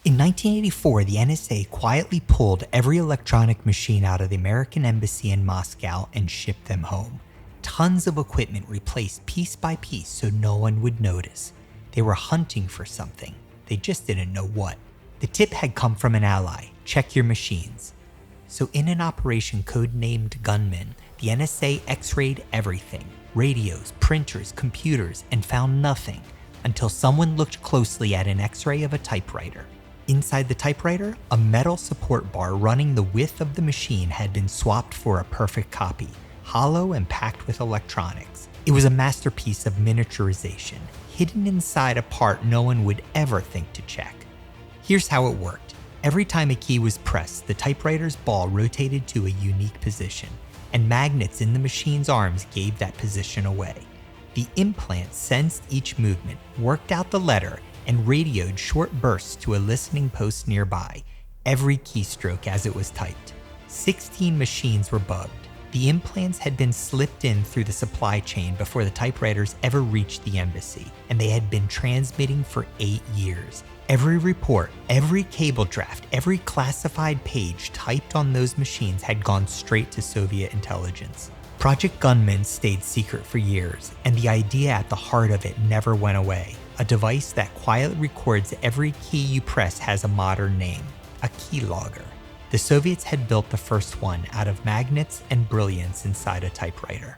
In 1984, the NSA quietly pulled every electronic machine out of the American embassy in Moscow and shipped them home. Tons of equipment replaced piece by piece so no one would notice. They were hunting for something. They just didn't know what. The tip had come from an ally. Check your machines. So in an operation codenamed Gunman, the NSA x-rayed everything. Radios, printers, computers, and found nothing until someone looked closely at an x-ray of a typewriter. Inside the typewriter, a metal support bar running the width of the machine had been swapped for a perfect copy, hollow and packed with electronics. It was a masterpiece of miniaturization, hidden inside a part no one would ever think to check. Here's how it worked. Every time a key was pressed, the typewriter's ball rotated to a unique position, and magnets in the machine's arms gave that position away. The implant sensed each movement, worked out the letter, and radioed short bursts to a listening post nearby, every keystroke as it was typed. 16 machines were bugged. The implants had been slipped in through the supply chain before the typewriters ever reached the embassy, and they had been transmitting for 8 years. Every report, every cable draft, every classified page typed on those machines had gone straight to Soviet intelligence. Project Gunman stayed secret for years, and the idea at the heart of it never went away. A device that quietly records every key you press has a modern name, a keylogger. The Soviets had built the first one out of magnets and brilliance inside a typewriter.